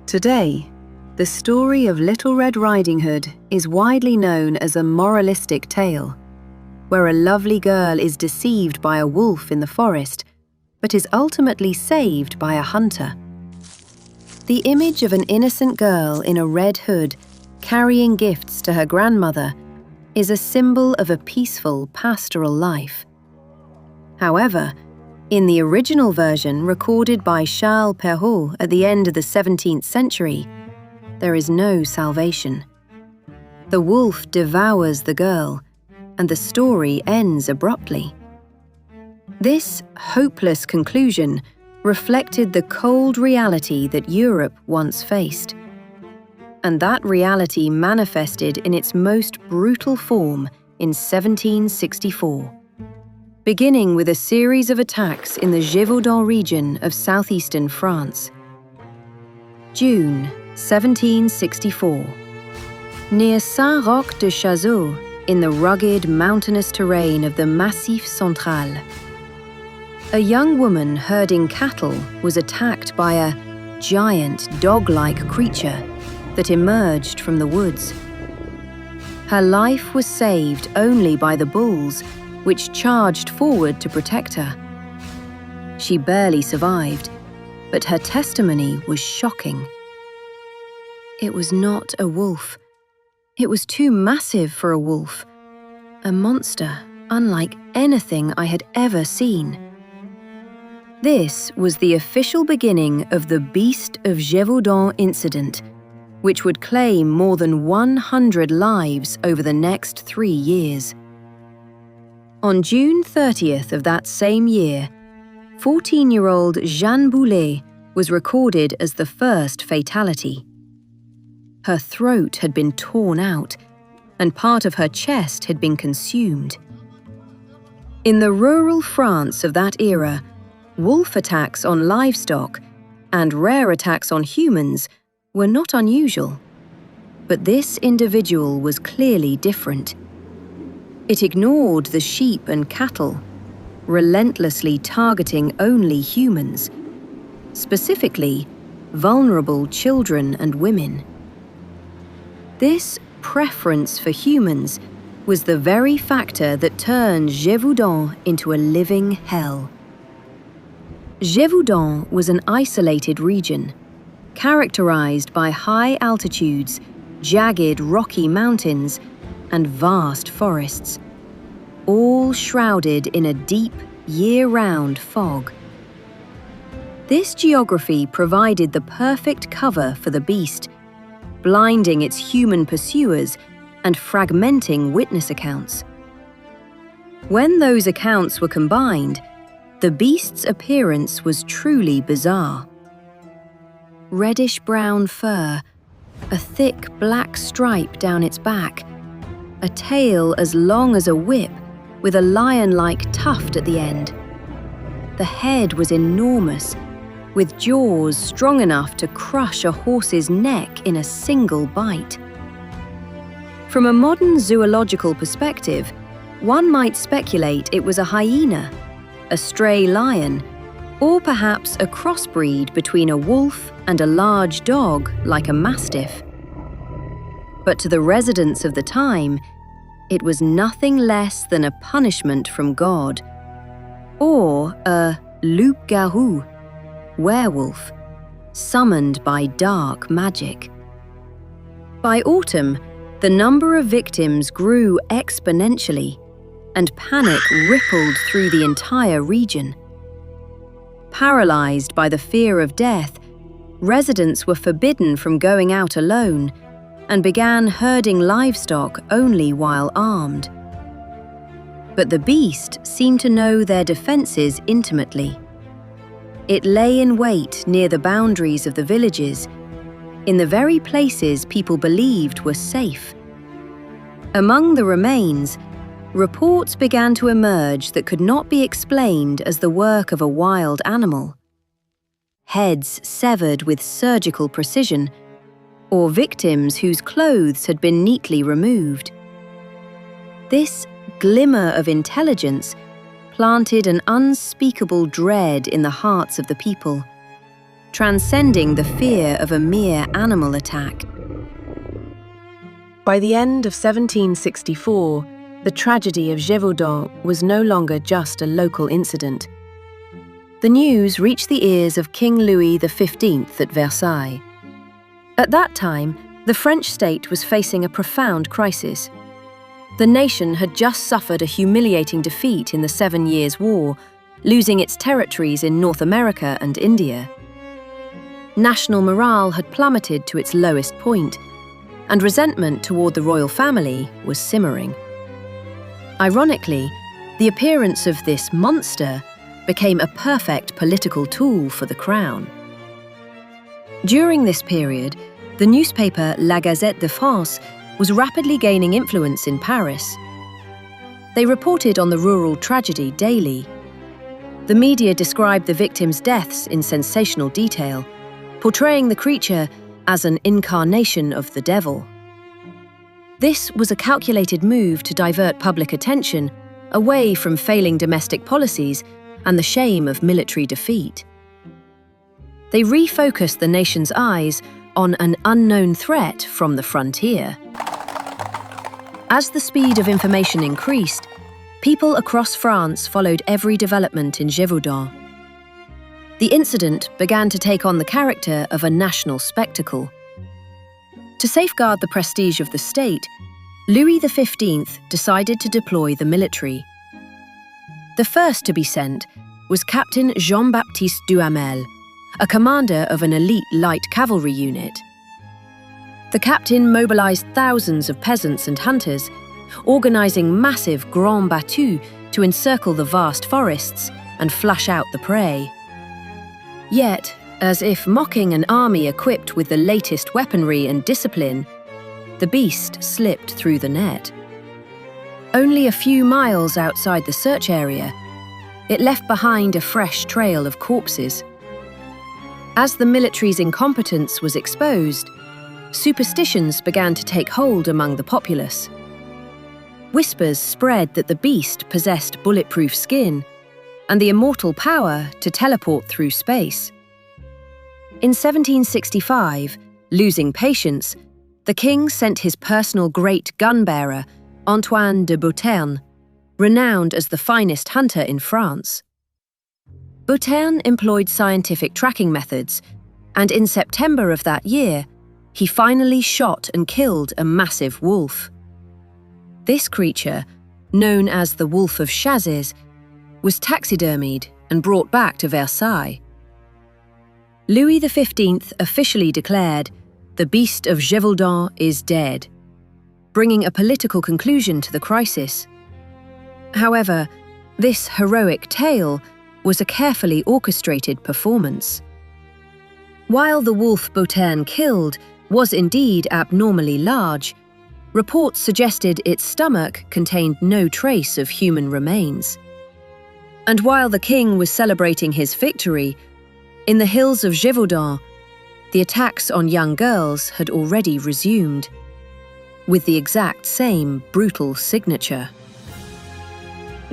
Today, the story of Little Red Riding Hood is widely known as a moralistic tale, where a lovely girl is deceived by a wolf in the forest, but is ultimately saved by a hunter. The image of an innocent girl in a red hood carrying gifts to her grandmother is a symbol of a peaceful pastoral life. However, in the original version recorded by Charles Perrault at the end of the 17th century, there is no salvation. The wolf devours the girl, and the story ends abruptly. This hopeless conclusion reflected the cold reality that Europe once faced. And that reality manifested in its most brutal form in 1764. Beginning with a series of attacks in the Gévaudan region of southeastern France. June 1764. Near Saint-Roch-de-Chazaux, in the rugged mountainous terrain of the Massif Central, a young woman herding cattle was attacked by a giant dog-like creature that emerged from the woods. Her life was saved only by the bulls, which charged forward to protect her. She barely survived, but her testimony was shocking. It was not a wolf. It was too massive for a wolf, a monster unlike anything I had ever seen. This was the official beginning of the Beast of Gévaudan incident, which would claim more than 100 lives over the next 3 years. On June 30th of that same year, 14-year-old Jeanne Boulet was recorded as the first fatality. Her throat had been torn out, and part of her chest had been consumed. In the rural France of that era, wolf attacks on livestock and rare attacks on humans were not unusual. But this individual was clearly different. It ignored the sheep and cattle, relentlessly targeting only humans, specifically vulnerable children and women. This preference for humans was the very factor that turned Gévaudan into a living hell. Gévaudan was an isolated region, characterized by high altitudes, jagged rocky mountains, and vast forests, all shrouded in a deep, year-round fog. This geography provided the perfect cover for the beast, blinding its human pursuers and fragmenting witness accounts. When those accounts were combined, the beast's appearance was truly bizarre. Reddish-brown fur, a thick black stripe down its back, a tail as long as a whip with a lion-like tuft at the end. The head was enormous, with jaws strong enough to crush a horse's neck in a single bite. From a modern zoological perspective, one might speculate it was a hyena, a stray lion, or perhaps a crossbreed between a wolf and a large dog like a mastiff. But to the residents of the time, it was nothing less than a punishment from God, or a loup-garou, werewolf, summoned by dark magic. By autumn, the number of victims grew exponentially, and panic rippled through the entire region. Paralyzed by the fear of death, residents were forbidden from going out alone and began herding livestock only while armed. But the beast seemed to know their defenses intimately. It lay in wait near the boundaries of the villages, in the very places people believed were safe. Among the remains, reports began to emerge that could not be explained as the work of a wild animal. Heads severed with surgical precision, or victims whose clothes had been neatly removed. This glimmer of intelligence planted an unspeakable dread in the hearts of the people. transcending the fear of a mere animal attack. By the end of 1764, the tragedy of Gévaudan was no longer just a local incident. The news reached the ears of King Louis XV at Versailles. At that time, the French state was facing a profound crisis. The nation had just suffered a humiliating defeat in the 7 Years' War, losing its territories in North America and India. National morale had plummeted to its lowest point, and resentment toward the royal family was simmering. Ironically, the appearance of this monster became a perfect political tool for the crown. During this period, the newspaper La Gazette de France was rapidly gaining influence in Paris. They reported on the rural tragedy daily. The media described the victims' deaths in sensational detail, portraying the creature as an incarnation of the devil. This was a calculated move to divert public attention away from failing domestic policies and the shame of military defeat. They refocused the nation's eyes on an unknown threat from the frontier. As the speed of information increased, people across France followed every development in Gévaudan. The incident began to take on the character of a national spectacle. To safeguard the prestige of the state, Louis XV decided to deploy the military. The first to be sent was Captain Jean-Baptiste Duhamel, a commander of an elite light cavalry unit. The captain mobilized thousands of peasants and hunters, organizing massive grands battues to encircle the vast forests and flush out the prey. Yet, as if mocking an army equipped with the latest weaponry and discipline, the beast slipped through the net. Only a few miles outside the search area, it left behind a fresh trail of corpses. As the military's incompetence was exposed, superstitions began to take hold among the populace. Whispers spread that the beast possessed bulletproof skin and the immortal power to teleport through space. In 1765, losing patience, the king sent his personal great gun-bearer, Antoine de Beauterne, renowned as the finest hunter in France. Beauterne employed scientific tracking methods, and in September of that year, he finally shot and killed a massive wolf. This creature, known as the Wolf of Chazes, was taxidermied and brought back to Versailles. Louis XV officially declared, "The beast of Gévaudan is dead," bringing a political conclusion to the crisis. However, this heroic tale was a carefully orchestrated performance. While the wolf Beauterne killed was indeed abnormally large, reports suggested its stomach contained no trace of human remains. And while the king was celebrating his victory, in the hills of Gévaudan, the attacks on young girls had already resumed, with the exact same brutal signature.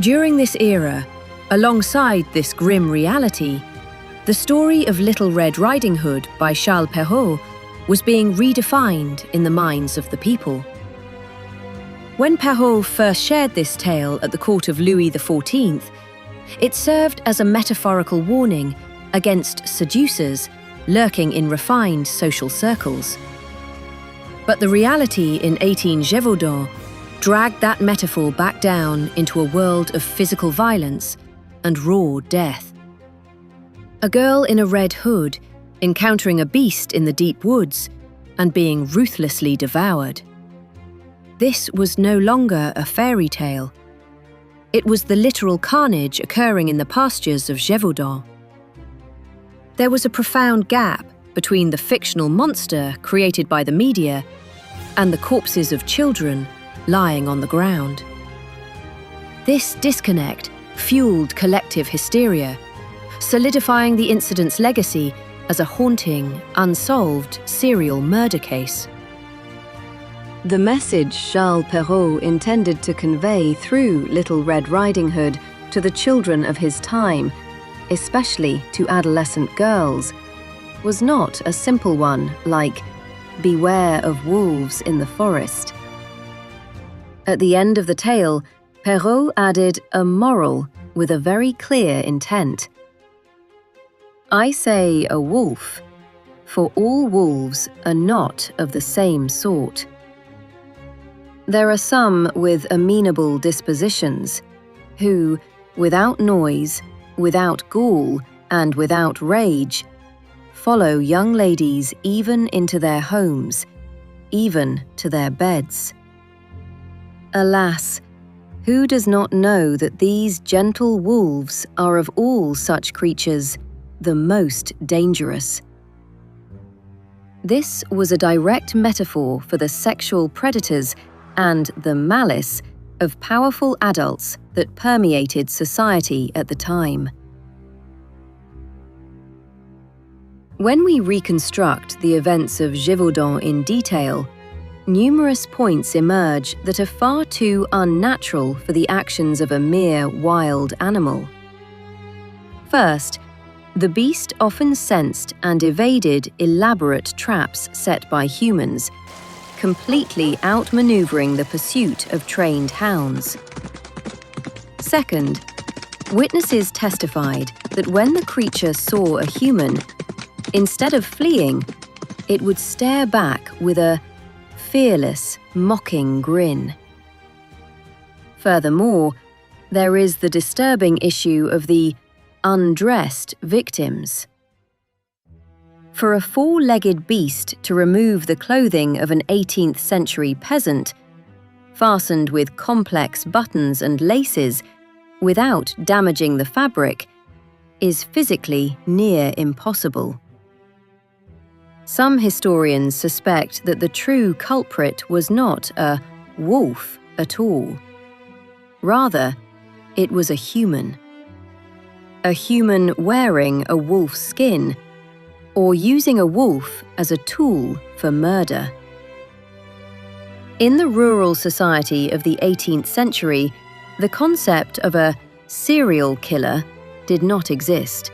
During this era, alongside this grim reality, the story of Little Red Riding Hood by Charles Perrault was being redefined in the minds of the people. When Perrault first shared this tale at the court of Louis XIV, it served as a metaphorical warning against seducers lurking in refined social circles. But the reality in 18 Gévaudan dragged that metaphor back down into a world of physical violence and raw death. A girl in a red hood encountering a beast in the deep woods and being ruthlessly devoured. This was no longer a fairy tale. It was the literal carnage occurring in the pastures of Gévaudan. There was a profound gap between the fictional monster created by the media and the corpses of children lying on the ground. This disconnect fueled collective hysteria, solidifying the incident's legacy as a haunting, unsolved serial murder case. The message Charles Perrault intended to convey through Little Red Riding Hood to the children of his time, especially to adolescent girls, was not a simple one like, "Beware of wolves in the forest." At the end of the tale, Perrault added a moral with a very clear intent. "I say a wolf, for all wolves are not of the same sort. There are some with amenable dispositions, who, without noise, without gall, and without rage, follow young ladies even into their homes, even to their beds. Alas, who does not know that these gentle wolves are of all such creatures the most dangerous?" This was a direct metaphor for the sexual predators and the malice of powerful adults that permeated society at the time. When we reconstruct the events of Gévaudan in detail, numerous points emerge that are far too unnatural for the actions of a mere wild animal. First, the beast often sensed and evaded elaborate traps set by humans, completely outmaneuvering the pursuit of trained hounds. Second, witnesses testified that when the creature saw a human, instead of fleeing, it would stare back with a fearless, mocking grin. Furthermore, there is the disturbing issue of the undressed victims. For a four-legged beast to remove the clothing of an 18th century peasant, fastened with complex buttons and laces, without damaging the fabric, is physically near impossible. Some historians suspect that the true culprit was not a wolf at all. Rather, it was a human. A human wearing a wolf's skin, or using a wolf as a tool for murder. In the rural society of the 18th century, the concept of a serial killer did not exist.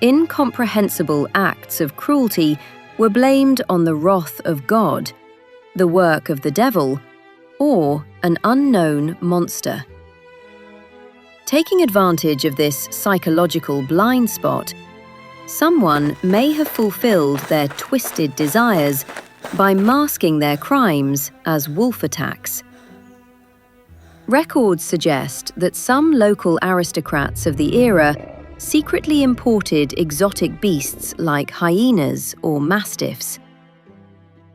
Incomprehensible acts of cruelty were blamed on the wrath of God, the work of the devil, or an unknown monster. Taking advantage of this psychological blind spot, someone may have fulfilled their twisted desires by masking their crimes as wolf attacks. Records suggest that some local aristocrats of the era secretly imported exotic beasts like hyenas or mastiffs.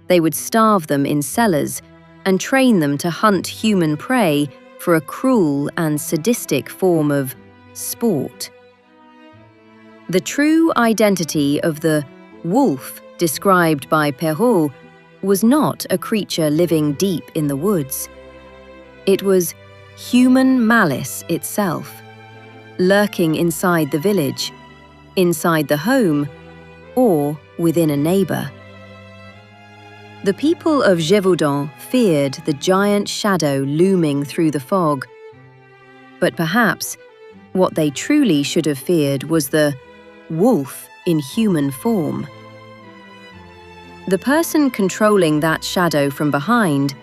They would starve them in cellars and train them to hunt human prey for a cruel and sadistic form of sport. The true identity of the wolf described by Perrault was not a creature living deep in the woods. It was human malice itself, lurking inside the village, inside the home, or within a neighbor. The people of Gévaudan feared the giant shadow looming through the fog. But perhaps what they truly should have feared was the wolf in human form. The person controlling that shadow from behind,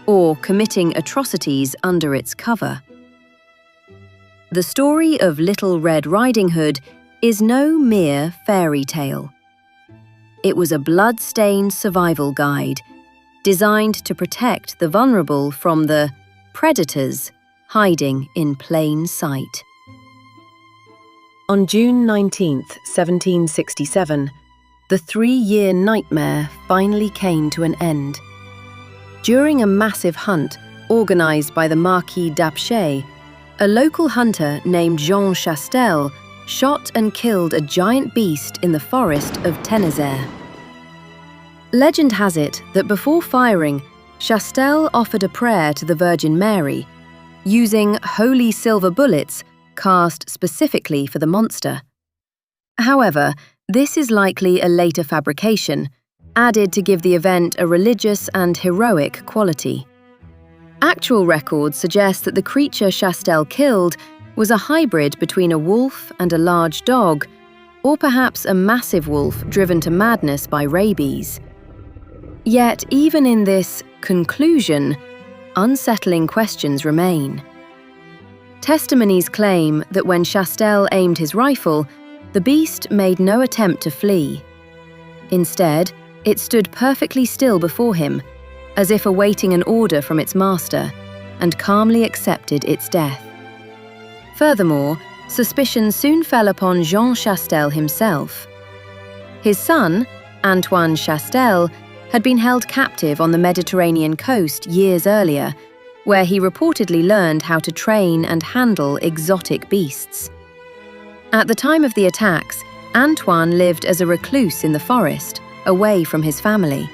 or committing atrocities under its cover. The story of Little Red Riding Hood is no mere fairy tale. It was a blood-stained survival guide, designed to protect the vulnerable from the predators hiding in plain sight. On June 19, 1767, the 3-year nightmare finally came to an end. During a massive hunt organized by the Marquis d'Apcher, a local hunter named Jean Chastel shot and killed a giant beast in the forest of Tenezère. Legend has it that before firing, Chastel offered a prayer to the Virgin Mary, using holy silver bullets cast specifically for the monster. However, this is likely a later fabrication, added to give the event a religious and heroic quality. Actual records suggest that the creature Chastel killed was a hybrid between a wolf and a large dog, or perhaps a massive wolf driven to madness by rabies. Yet, even in this conclusion, unsettling questions remain. Testimonies claim that when Chastel aimed his rifle, the beast made no attempt to flee. Instead, it stood perfectly still before him, as if awaiting an order from its master, and calmly accepted its death. Furthermore, suspicion soon fell upon Jean Chastel himself. His son, Antoine Chastel, had been held captive on the Mediterranean coast years earlier, where he reportedly learned how to train and handle exotic beasts. At the time of the attacks, Antoine lived as a recluse in the forest, away from his family.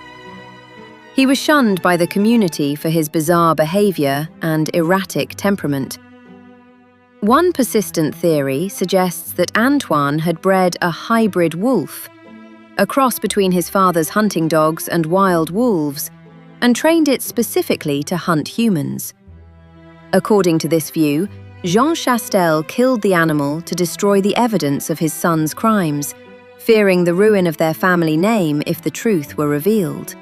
He was shunned by the community for his bizarre behavior and erratic temperament. One persistent theory suggests that Antoine had bred a hybrid wolf, a cross between his father's hunting dogs and wild wolves, and trained it specifically to hunt humans. According to this view, Jean Chastel killed the animal to destroy the evidence of his son's crimes, fearing the ruin of their family name if the truth were revealed.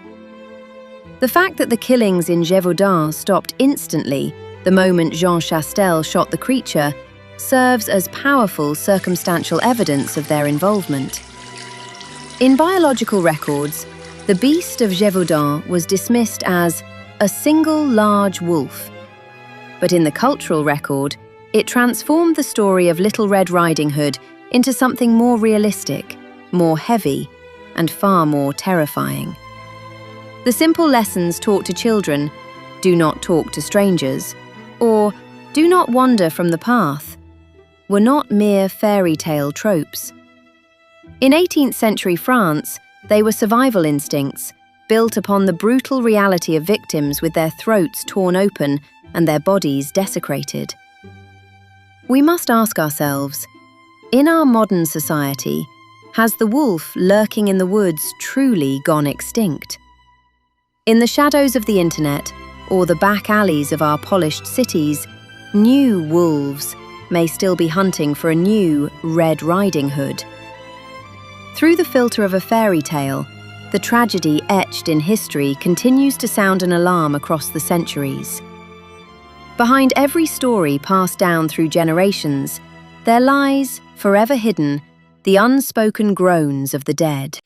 The fact that the killings in Gévaudan stopped instantly the moment Jean Chastel shot the creature serves as powerful circumstantial evidence of their involvement. In biological records, the beast of Gévaudan was dismissed as a single large wolf. But in the cultural record, it transformed the story of Little Red Riding Hood into something more realistic, more heavy, and far more terrifying. The simple lessons taught to children, do not talk to strangers, or do not wander from the path, were not mere fairy tale tropes. In 18th century France, they were survival instincts, built upon the brutal reality of victims with their throats torn open and their bodies desecrated. We must ask ourselves, in our modern society, has the wolf lurking in the woods truly gone extinct? In the shadows of the internet, or the back alleys of our polished cities, new wolves may still be hunting for a new Red Riding Hood. Through the filter of a fairy tale, the tragedy etched in history continues to sound an alarm across the centuries. Behind every story passed down through generations, there lies, forever hidden, the unspoken groans of the dead.